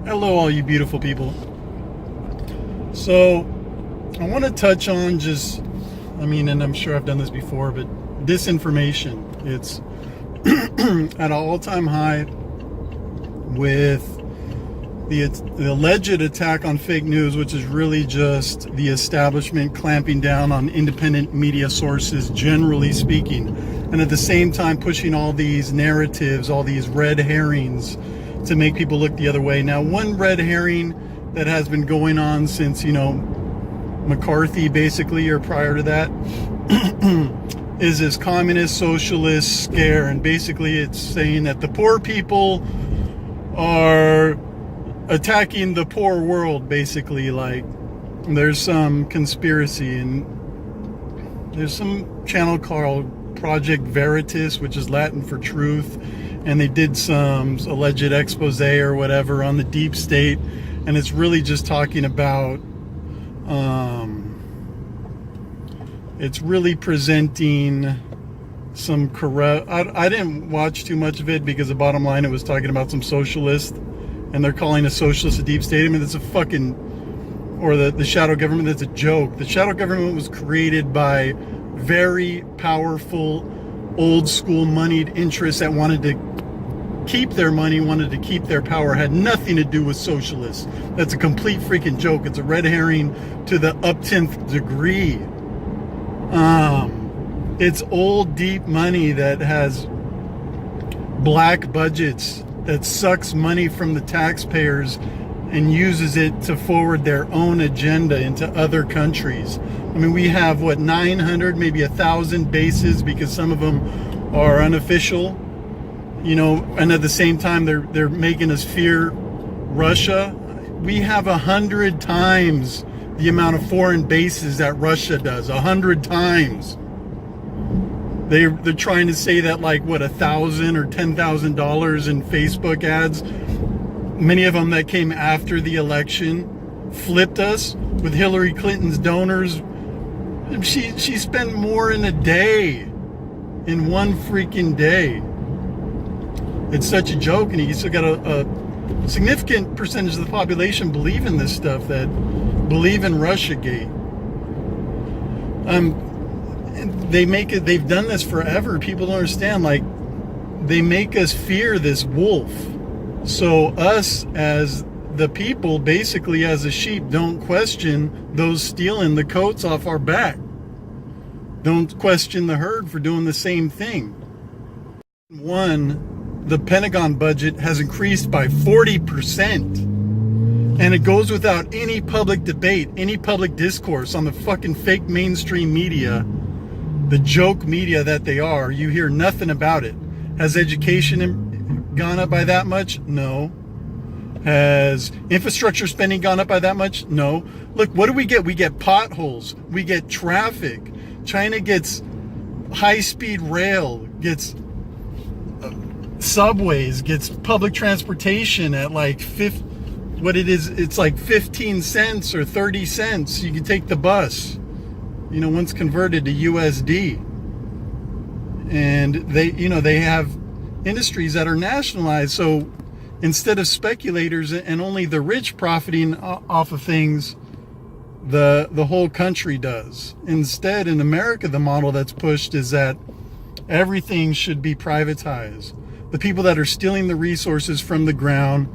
Hello, all you beautiful people. So, I want to touch on and I'm sure I've done this before, but disinformation. It's at an all-time high with the alleged attack on fake news, which is really just the establishment clamping down on independent media sources, generally speaking, and at the same time pushing all these narratives, all these red herrings to make people look the other way. Now, one red herring that has been going on since, McCarthy, basically, or prior to that, is this communist socialist scare. And basically it's saying that the poor people are attacking the poor world, basically. Like, there's some conspiracy, and there's some channel called Project Veritas, which is Latin for truth, and they did some alleged expose or whatever on the deep state, and it's really just talking about it's really presenting some corrupt. I didn't watch too much of it because the bottom line, it was talking about some socialist, and they're calling a socialist a deep state. I mean, it's a fucking, or the shadow government, that's a joke. The shadow government was created by very powerful, old school moneyed interests that wanted to keep their money, wanted to keep their power, had nothing to do with socialists. That's a complete freaking joke. It's a red herring to the uptenth degree. It's old deep money that has black budgets, that sucks money from the taxpayers and uses it to forward their own agenda into other countries. I mean, we have 900, maybe 1,000 bases, because some of them are unofficial, and at the same time they're making us fear Russia. We have 100 times the amount of foreign bases that Russia does. 100 times. They're trying to say that $1,000 or $10,000 in Facebook ads, many of them that came after the election, flipped us with Hillary Clinton's donors. She spent more in a day, in one freaking day. It's such a joke, and you still got a significant percentage of the population believe in this stuff, that believe in Russiagate. They've done this forever. People don't understand. They make us fear this wolf. So us as the people, basically as a sheep, don't question those stealing the coats off our back. Don't question the herd for doing the same thing. The Pentagon budget has increased by 40%. And it goes without any public debate, any public discourse on the fucking fake mainstream media, the joke media that they are. You hear nothing about it. Has education gone up by that much? No. Has infrastructure spending gone up by that much? No. Look, what do we get? We get potholes. We get traffic. China gets high-speed rail, gets subways, gets public transportation at it's 15 cents or 30 cents. You can take the bus, once converted to USD. And they have industries that are nationalized. So instead of speculators and only the rich profiting off of things, the whole country does. Instead, in America, the model that's pushed is that everything should be privatized. The people that are stealing the resources from the ground,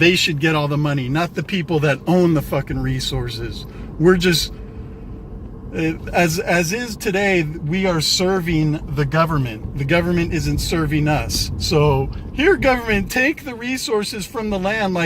they should get all the money, not the people that own the fucking resources. We're just, as is today, we are serving the government. The government isn't serving us. So here, government, take the resources from the land.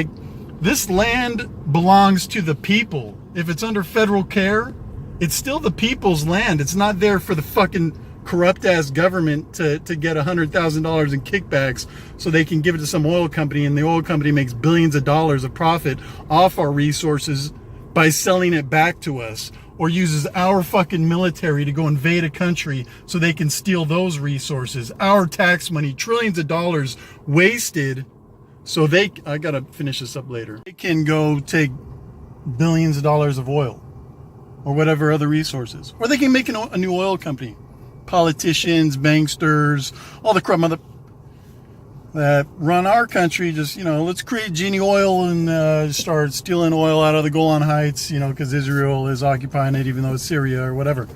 This land belongs to the people. If it's under federal care, it's still the people's land. It's not there for the fucking corrupt-ass government to get $100,000 in kickbacks so they can give it to some oil company, and the oil company makes billions of dollars of profit off our resources by selling it back to us, or uses our fucking military to go invade a country so they can steal those resources. Our tax money, trillions of dollars wasted, so I gotta finish this up later. They can go take billions of dollars of oil or whatever other resources, or they can make a new oil company. Politicians, banksters, all the crap. that run our country just, let's create Genie Oil and start stealing oil out of the Golan Heights, because Israel is occupying it, even though it's Syria or whatever.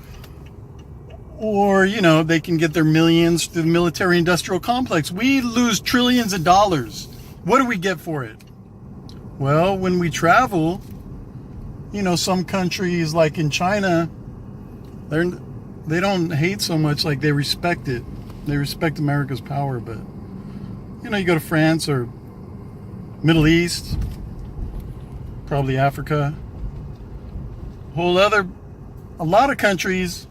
Or, they can get their millions through the military-industrial complex. We lose trillions of dollars. What do we get for it? Well, when we travel, some countries like in China, they don't hate so much, like they respect it. They respect America's power, but you go to France or Middle East, probably Africa, a lot of countries,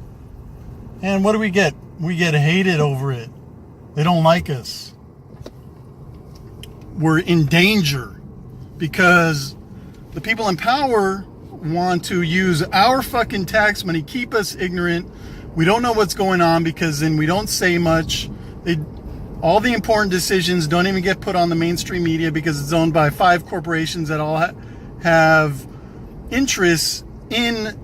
and what do we get? We get hated over it. They don't like us. We're in danger because the people in power want to use our fucking tax money, keep us ignorant. We don't know what's going on because then we don't say much. All the important decisions don't even get put on the mainstream media because it's owned by 5 corporations that all have interests in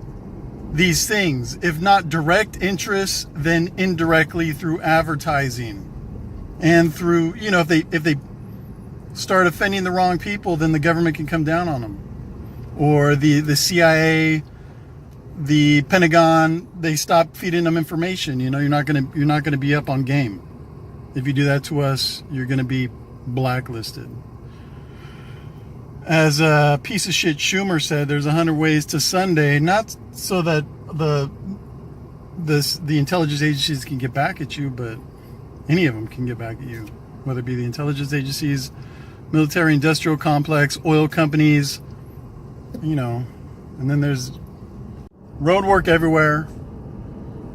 these things. If not direct interests, then indirectly through advertising and through, if they start offending the wrong people, then the government can come down on them. Or the CIA, the Pentagon, they stop feeding them information. You're not gonna be up on game. If you do that to us, you're gonna be blacklisted. As a piece of shit Schumer said, there's 100 ways to Sunday, not so that the intelligence agencies can get back at you, but any of them can get back at you, whether it be the intelligence agencies, military industrial complex, oil companies, and then there's road work everywhere.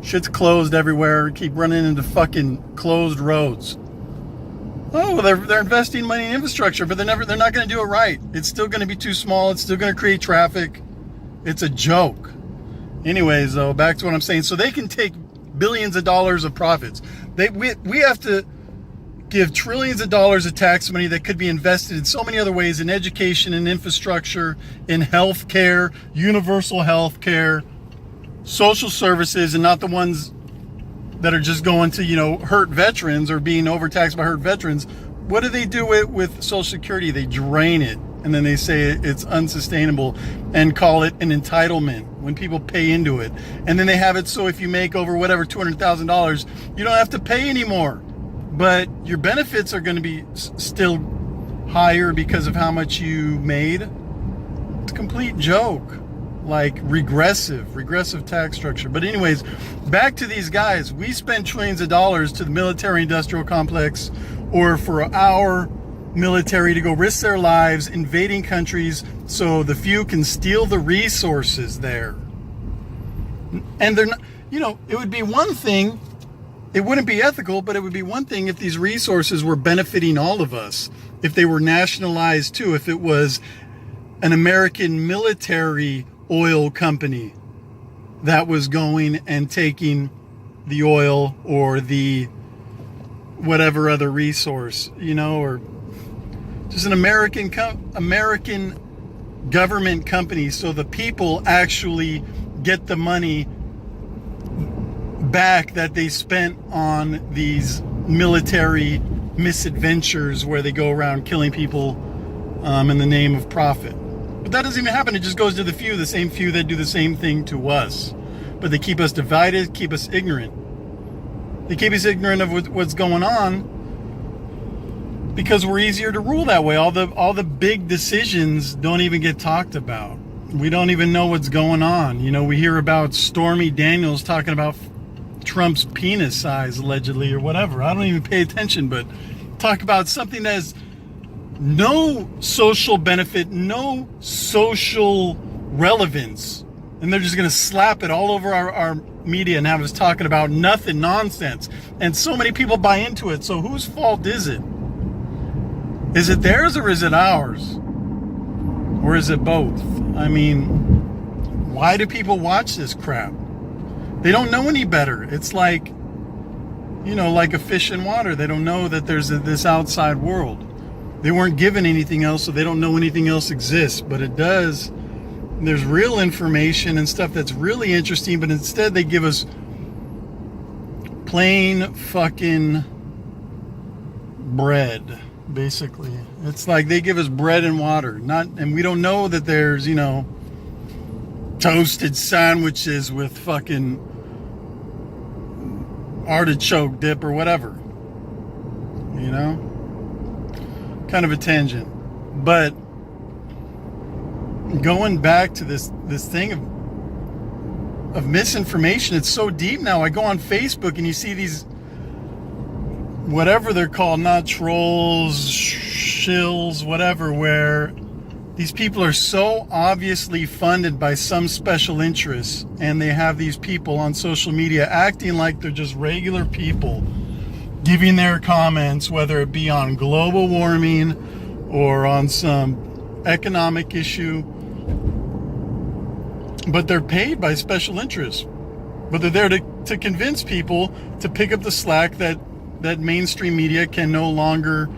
Shit's closed everywhere. Keep running into fucking closed roads. Oh, they're investing money in infrastructure, but they're not going to do it right. It's still going to be too small. It's still going to create traffic. It's a joke. Anyways, though, back to what I'm saying. So they can take billions of dollars of profits. We have to give trillions of dollars of tax money that could be invested in so many other ways, in education, in infrastructure, in health care, universal health care, social services, and not the ones that are just going to, hurt veterans or being overtaxed by hurt veterans. What do they do with Social Security? They drain it, and then they say it's unsustainable and call it an entitlement when people pay into it. And then they have it so if you make over whatever $200,000, you don't have to pay anymore. But your benefits are going to be still higher because of how much you made. It's a complete joke. Like regressive tax structure. But anyways, back to these guys. We spend trillions of dollars to the military industrial complex, or for our military to go risk their lives invading countries so the few can steal the resources there. And they're not, it would be one thing, it wouldn't be ethical, but it would be one thing if these resources were benefiting all of us, if they were nationalized too, if it was an American military oil company that was going and taking the oil or the whatever other resource, or just an American government company, so the people actually get the money back that they spent on these military misadventures where they go around killing people in the name of profit. But that doesn't even happen. It just goes to the few, the same few that do the same thing to us. But they keep us divided, keep us ignorant. They keep us ignorant of what's going on because we're easier to rule that way. All the big decisions don't even get talked about. We don't even know what's going on. We hear about Stormy Daniels talking about Trump's penis size, allegedly, or whatever. I don't even pay attention, but talk about something that is no social benefit, no social relevance, and they're just going to slap it all over our media and have us talking about nothing, nonsense, and so many people buy into it. So whose fault is it? Is it theirs or is it ours? Or is it both? I mean, why do people watch this crap? They don't know any better. It's like, like a fish in water. They don't know that there's this outside world. They weren't given anything else, so they don't know anything else exists. But it does. There's real information and stuff that's really interesting, but instead they give us plain fucking bread, basically. It's like they give us bread and water, and we don't know that there's, toasted sandwiches with fucking artichoke dip or whatever. Kind of a tangent. But going back to this thing of misinformation, it's so deep now. I go on Facebook and you see these, whatever they're called, not trolls, shills, whatever, where these people are so obviously funded by some special interests, and they have these people on social media acting like they're just regular people, giving their comments, whether it be on global warming or on some economic issue, but they're paid by special interests. But they're there to convince people to pick up the slack that mainstream media can no longer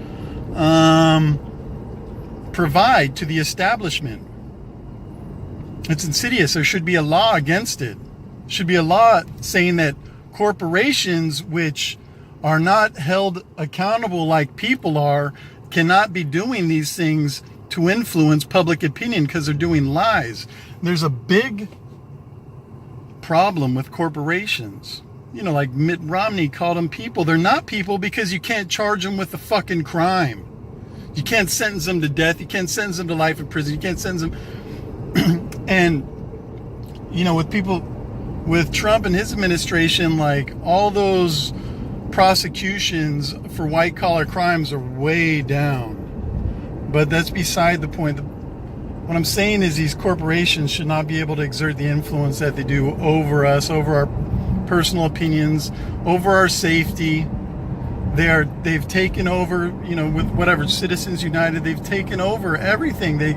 provide to the establishment. It's insidious. There should be a law against it. Should be a law saying that corporations, which are not held accountable like people are, cannot be doing these things to influence public opinion because they're doing lies. There's a big problem with corporations. Like Mitt Romney called them people. They're not people because you can't charge them with a fucking crime. You can't sentence them to death. You can't sentence them to life in prison. You can't sentence them. And, with people, with Trump and his administration, like all those prosecutions for white collar crimes are way down. But that's beside the point. What I'm saying is these corporations should not be able to exert the influence that they do over us, over our personal opinions, over our safety. They've taken over, with whatever, Citizens United, they've taken over everything. They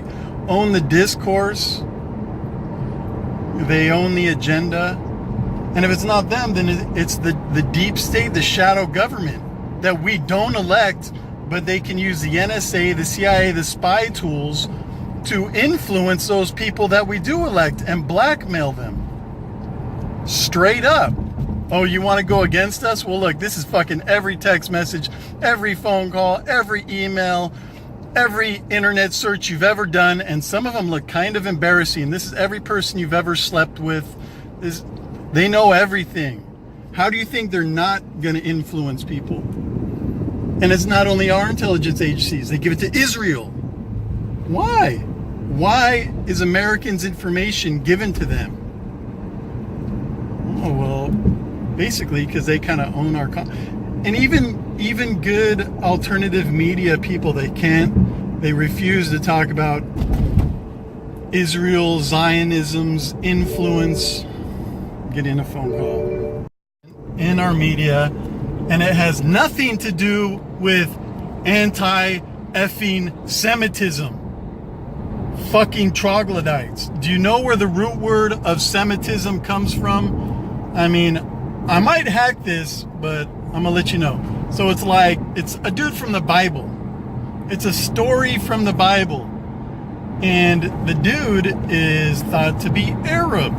own the discourse. They own the agenda. And if it's not them, then it's the deep state, the shadow government that we don't elect, but they can use the NSA, the CIA, the spy tools to influence those people that we do elect and blackmail them. Straight up. Oh, you want to go against us? Well, look, this is fucking every text message, every phone call, every email, every internet search you've ever done, and some of them look kind of embarrassing. This is every person you've ever slept with. They know everything. How do you think they're not going to influence people? And it's not only our intelligence agencies. They give it to Israel. Why? Why is Americans' information given to them? Oh, well, basically because they kind of own our... And even good alternative media people, they refuse to talk about Israel, Zionism's influence. Getting a phone call. In our media, and it has nothing to do with anti-effing Semitism. Fucking troglodytes. Do you know where the root word of Semitism comes from? I mean, I might hack this, but I'm gonna let you know. So it's a dude from the Bible. It's a story from the Bible. And the dude is thought to be Arab.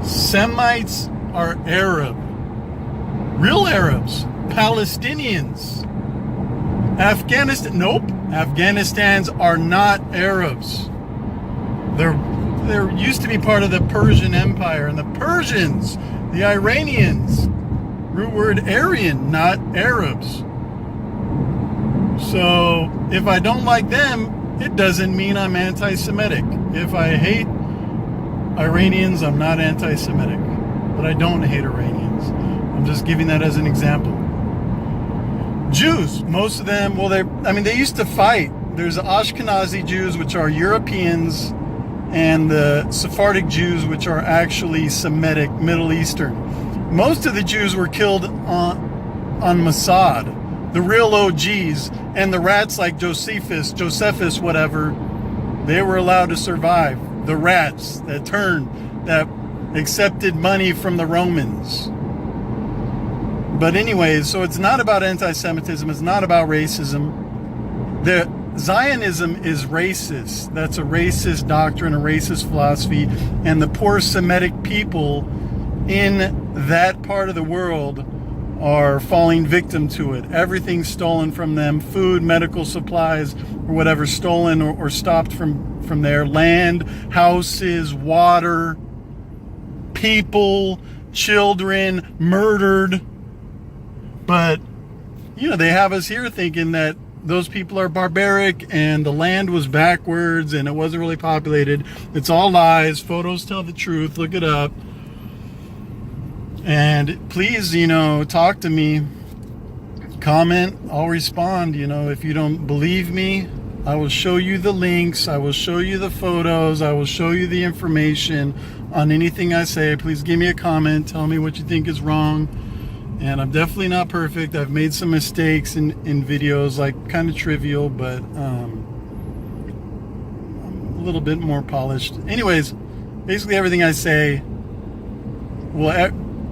Semites are Arab. Real Arabs. Palestinians. Afghanistan. Nope. Afghanistans are not Arabs. They're used to be part of the Persian Empire. And the Persians, the Iranians, root word Aryan, not Arabs. So if I don't like them, it doesn't mean I'm anti-Semitic. If I hate Iranians, I'm not anti-Semitic. But I don't hate Iranians. I'm just giving that as an example. Jews, most of them, they used to fight. There's the Ashkenazi Jews, which are Europeans, and the Sephardic Jews, which are actually Semitic, Middle Eastern. Most of the Jews were killed on Mossad. The real OGs, and the rats like Josephus, whatever, they were allowed to survive. The rats that accepted money from the Romans. But anyways, so it's not about anti-Semitism. It's not about racism. The Zionism is racist. That's a racist doctrine, a racist philosophy. And the poor Semitic people in that part of the world are falling victim to it. Everything's stolen from them. Food, medical supplies, or whatever, stolen or stopped from their land, houses, water, people, children murdered. But, they have us here thinking that those people are barbaric and the land was backwards and it wasn't really populated. It's all lies. Photos tell the truth. Look it up. And please, talk to me. Comment. I'll respond. If you don't believe me, I will show you the links. I will show you the photos. I will show you the information on anything I say. Please give me a comment. Tell me what you think is wrong. And I'm definitely not perfect. I've made some mistakes in videos, like kind of trivial, but I'm a little bit more polished. Anyways, basically everything I say,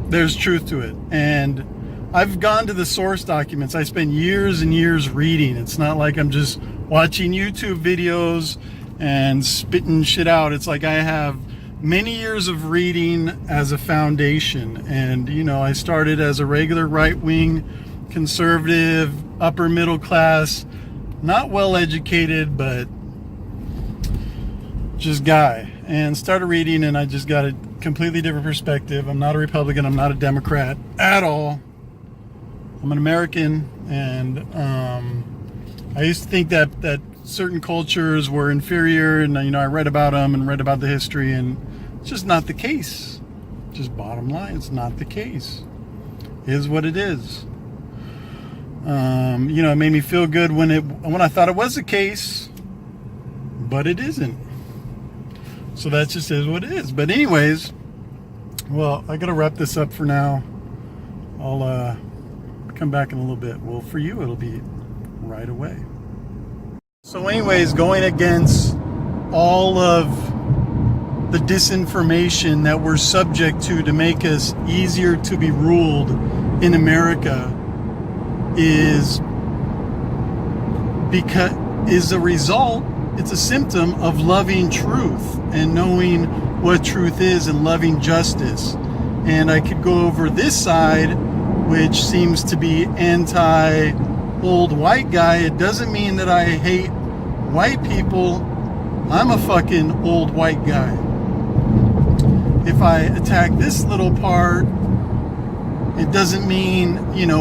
there's truth to it. And I've gone to the source documents. I spent years and years reading. It's not like I'm just watching YouTube videos and spitting shit out. It's like I have many years of reading as a foundation. And, I started as a regular right-wing, conservative, upper middle class, not well educated, but just guy. And started reading, and I just got a completely different perspective. I'm not a Republican. I'm not a Democrat at all. I'm an American, and I used to think that certain cultures were inferior, and I read about them and read about the history, and it's just not the case. Just bottom line, it's not the case. It is what it is. It made me feel good when I thought it was the case, but it isn't. So that just is what it is. But anyways, well, I gotta wrap this up for now. I'll come back in a little bit. Well, for you, it'll be right away. So anyways, going against all of the disinformation that we're subject to make us easier to be ruled in America is a result, it's a symptom of loving truth and knowing what truth is and loving justice. And I could go over this side, which seems to be anti-old white guy. It doesn't mean that I hate white people. I'm a fucking old white guy. If I attack this little part, it doesn't mean,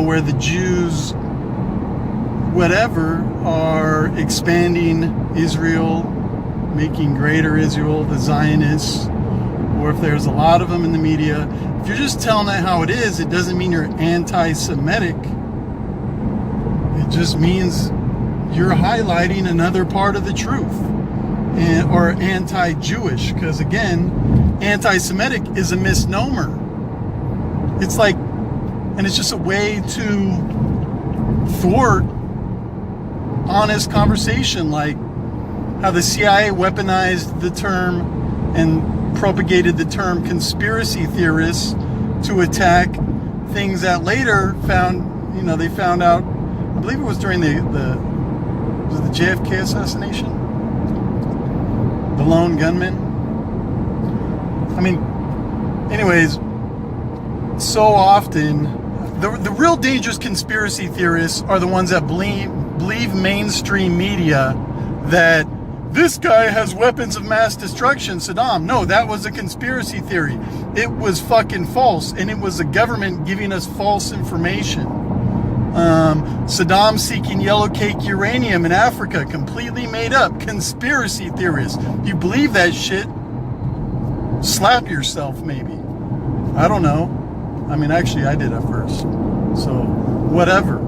where the Jews, whatever, are expanding Israel, making greater Israel, the Zionists, or if there's a lot of them in the media. If you're just telling it how it is, it doesn't mean you're anti-Semitic. It just means you're highlighting another part of the truth, or anti-Jewish, because again, anti-Semitic is a misnomer. It's like, and it's just a way to thwart honest conversation, like how the CIA weaponized the term and propagated the term conspiracy theorists to attack things that later they found out, I believe it was during the JFK assassination, the lone gunman. Anyways, so often the real dangerous conspiracy theorists are the ones that believe mainstream media that this guy has weapons of mass destruction, Saddam. No, that was a conspiracy theory. It was fucking false, and it was the government giving us false information. Saddam seeking yellow cake uranium in Africa, completely made up. Conspiracy theorists. You believe that shit? Slap yourself, maybe. I don't know. Actually, I did at first. So, whatever.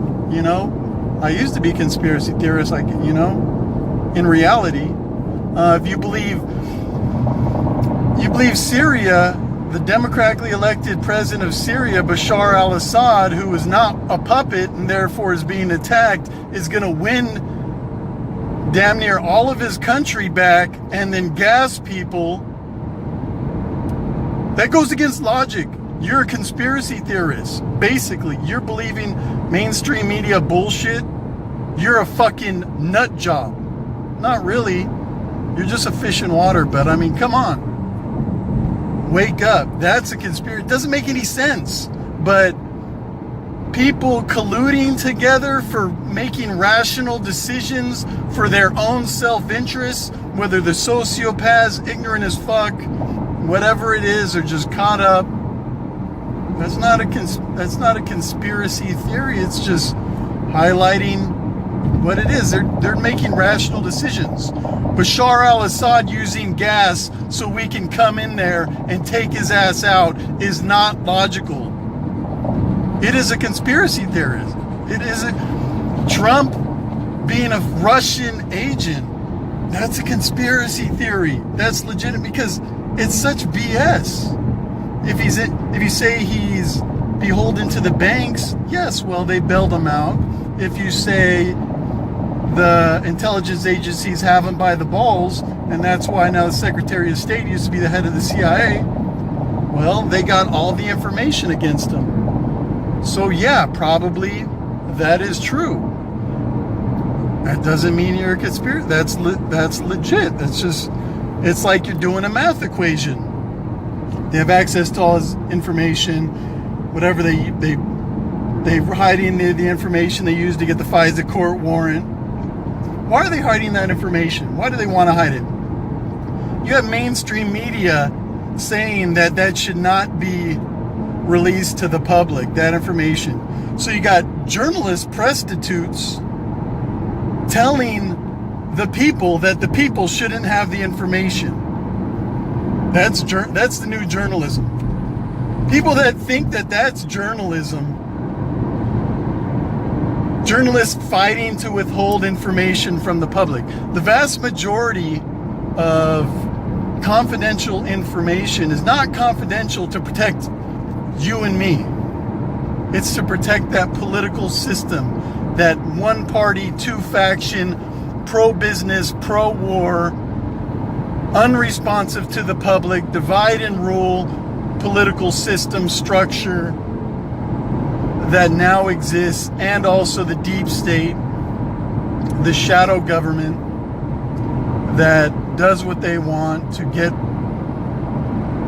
I used to be conspiracy theorist, in reality. If you believe Syria, the democratically elected president of Syria, Bashar al-Assad, who is not a puppet and therefore is being attacked, is going to win damn near all of his country back and then gas people. That goes against logic. You're a conspiracy theorist. Basically, you're believing mainstream media bullshit. You're a fucking nut job. Not really. You're just a fish in water, but come on. Wake up. That's a conspiracy. It doesn't make any sense. But people colluding together for making rational decisions for their own self-interest, whether they're sociopaths, ignorant as fuck, whatever it is, or just caught up. That's not a conspiracy theory. It's just highlighting what it is. They're making rational decisions. Bashar al-Assad using gas so we can come in there and take his ass out is not logical. It is a conspiracy theorist. It is Trump being a Russian agent. That's a conspiracy theory. That's legit because it's such BS. If you say he's beholden to the banks, yes, well, they bailed him out. If you say the intelligence agencies have him by the balls, and that's why now the Secretary of State used to be the head of the CIA, well, they got all the information against him. So yeah, probably that is true. That doesn't mean you're a conspiracy. That's legit. That's just, it's like you're doing a math equation. They have access to all his information, whatever they're hiding the information they use to get the FISA court warrant. Why are they hiding that information? Why do they want to hide it? You have mainstream media saying that should not be released to the public, that information. So you got journalist prostitutes telling the people that the people shouldn't have the information. That's the new journalism. People that think that that's journalism. Journalists fighting to withhold information from the public. The vast majority of confidential information is not confidential to protect you and me. It's to protect that political system, that one party, two faction, pro-business, pro-war, unresponsive to the public, divide and rule political system structure that now exists, and also the deep state, the shadow government that does what they want to get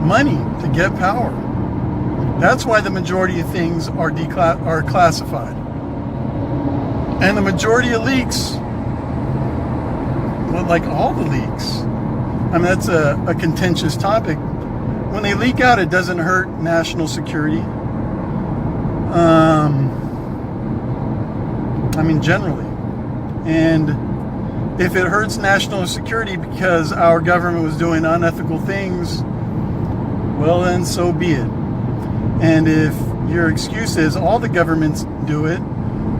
money, to get power. That's why the majority of things are classified. And the majority of leaks, well, like all the leaks, I mean, that's a contentious topic. When they leak out, it doesn't hurt national security. I mean, generally. And if it hurts national security because our government was doing unethical things, well, then so be it. And if your excuse is all the governments do it,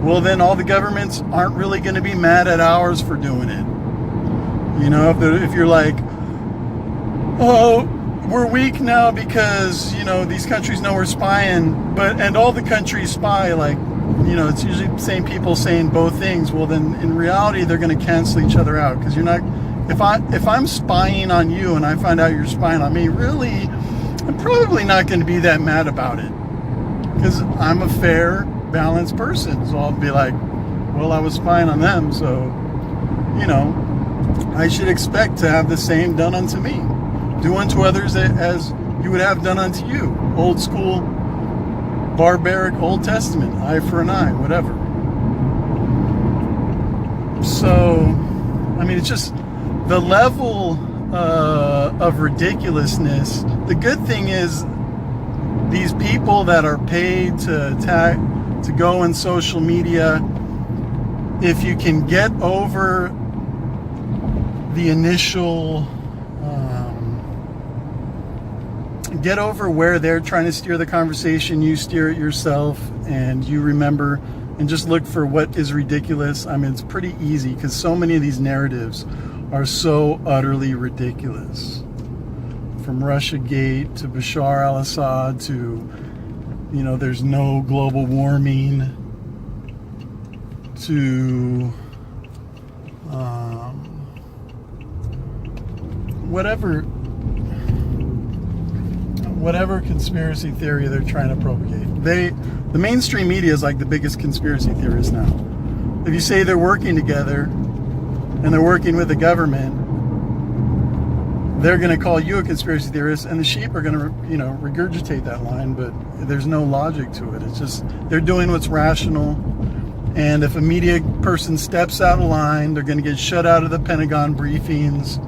well, then all the governments aren't really going to be mad at ours for doing it. You know, if you're like, oh, we're weak now because, you know, these countries know we're spying, and all the countries spy, like, you know, it's usually the same people saying both things. Well, then in reality, they're going to cancel each other out, because you're not, if I'm spying on you and I find out you're spying on me, really, I'm probably not going to be that mad about it, because I'm a fair, balanced person. So I'll be like, well, I was spying on them, so, you know, I should expect to have the same done unto me. Do unto others as you would have done unto you. Old school, barbaric Old Testament, eye for an eye, whatever. So, I mean, it's just the level of ridiculousness. The good thing is these people that are paid to go in social media, if you can get over the initial get over where they're trying to steer the conversation, you steer it yourself, and you remember and just look for what is ridiculous. I mean, it's pretty easy, because so many of these narratives are so utterly ridiculous. From Russiagate to Bashar al-Assad to, you know, there's no global warming, to whatever conspiracy theory they're trying to propagate. The mainstream media is like the biggest conspiracy theorists now. If you say they're working together and they're working with the government, they're going to call you a conspiracy theorist, and the sheep are going to, regurgitate that line, but there's no logic to it. It's just they're doing what's rational, and if a media person steps out of line, they're going to get shut out of the Pentagon briefings.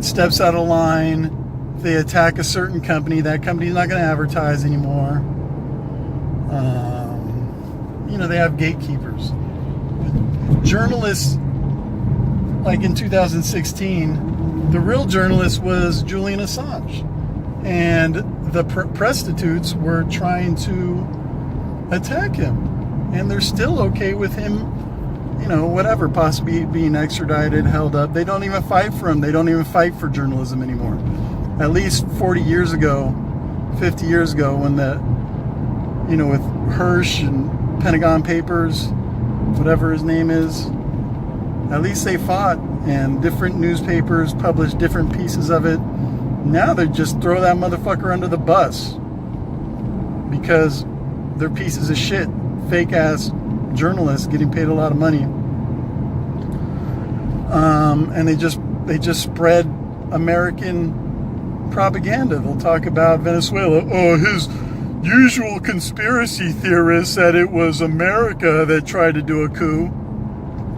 Steps out of line, if they attack a certain company, that company's not going to advertise anymore. They have gatekeepers. Journalists, like in 2016, the real journalist was Julian Assange. And the prostitutes were trying to attack him. And they're still okay with him, whatever, possibly being extradited, held up. They don't even fight for him. They don't even fight for journalism anymore. At least 40 years ago, 50 years ago, when with Hirsch and Pentagon Papers, whatever his name is, at least they fought, and different newspapers published different pieces of it. Now they just throw that motherfucker under the bus because they're pieces of shit, fake ass journalists getting paid a lot of money, and they just spread American propaganda. They'll talk about Venezuela. Oh, his usual conspiracy theorists said it was America that tried to do a coup.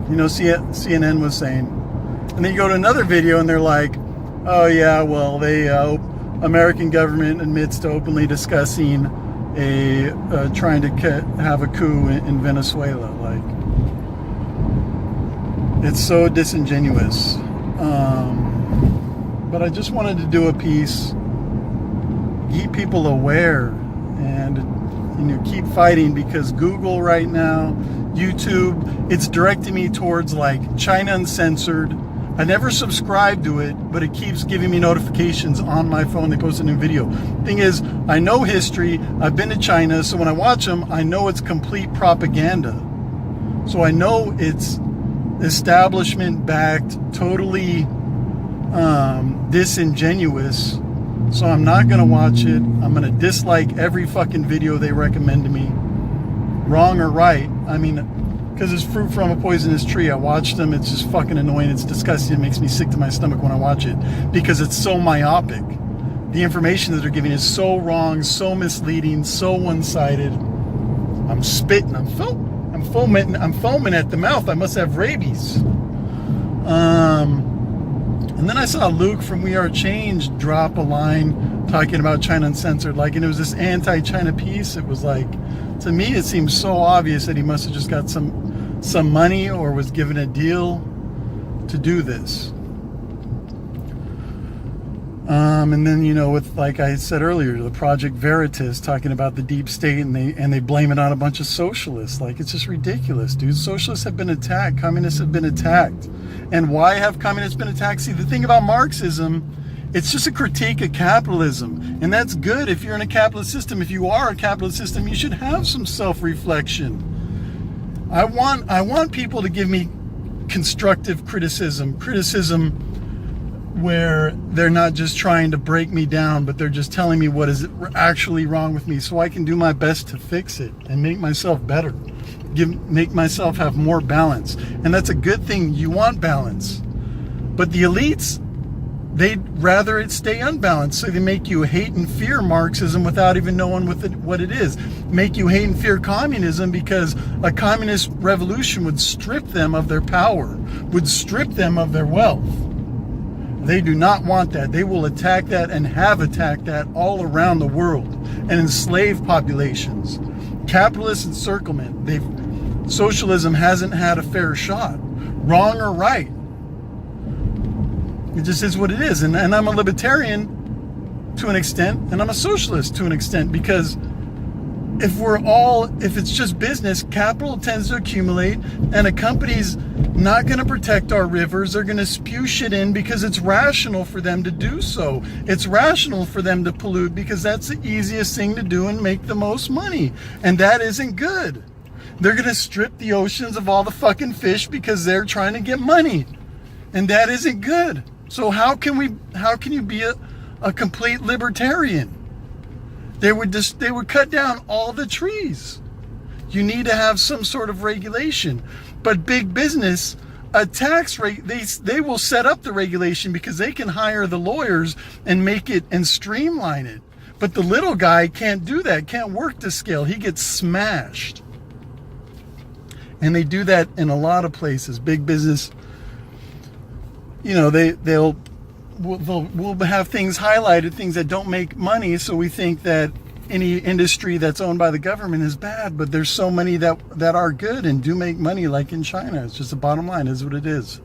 CNN was saying. And then you go to another video and they're like, oh yeah, well, American government admits to openly discussing trying to have a coup in Venezuela. Like, it's so disingenuous. But I just wanted to do a piece, keep people aware, and keep fighting, because Google right now, YouTube, it's directing me towards like China Uncensored. I never subscribe to it, but it keeps giving me notifications on my phone. They post a new video. Thing is, I know history. I've been to China, so when I watch them, I know it's complete propaganda. So I know it's establishment-backed, totally disingenuous. So I'm not going to watch it. I'm going to dislike every fucking video they recommend to me, wrong or right. I mean, because it's fruit from a poisonous tree. I watched them. It's just fucking annoying. It's disgusting. It makes me sick to my stomach when I watch it, because it's so myopic. The information that they're giving is so wrong, so misleading, so one-sided. I'm spitting. I'm foaming at the mouth. I must have rabies. And then I saw Luke from We Are Change drop a line talking about China Uncensored, and it was this anti-China piece. It was like, to me, it seems so obvious that he must have just got some money or was given a deal to do this. And then, with, like I said earlier, the Project Veritas talking about the deep state, and they blame it on a bunch of socialists. Like, it's just ridiculous, dude. Socialists have been attacked. Communists have been attacked. And why have communists been attacked? See, the thing about Marxism, it's just a critique of capitalism. And that's good if you're in a capitalist system. If you are a capitalist system, you should have some self-reflection. I want people to give me constructive criticism where they're not just trying to break me down, but they're just telling me what is actually wrong with me, so I can do my best to fix it and make myself better, make myself have more balance. And that's a good thing. You want balance. But the elites, they'd rather it stay unbalanced, so they make you hate and fear Marxism without even knowing what it is. Make you hate and fear communism, because a communist revolution would strip them of their power, would strip them of their wealth. They do not want that. They will attack that, and have attacked that all around the world, and enslave populations. Capitalist encirclement. Socialism hasn't had a fair shot, wrong or right. It just is what it is. And I'm a libertarian to an extent, and I'm a socialist to an extent, because if it's just business, capital tends to accumulate, and a company's not going to protect our rivers. They're going to spew shit in because it's rational for them to do so. It's rational for them to pollute because that's the easiest thing to do and make the most money. And that isn't good. They're going to strip the oceans of all the fucking fish because they're trying to get money. And that isn't good. So how can you be a complete libertarian? They would cut down all the trees. You need to have some sort of regulation. But big business a tax rate, they will set up the regulation because they can hire the lawyers and make it and streamline it. But the little guy can't do that, can't work to scale. He gets smashed. And they do that in a lot of places. Big business, you know, we'll have things highlighted, things that don't make money. So we think that any industry that's owned by the government is bad, but there's so many that are good and do make money, like in China. It's just the bottom line is what it is.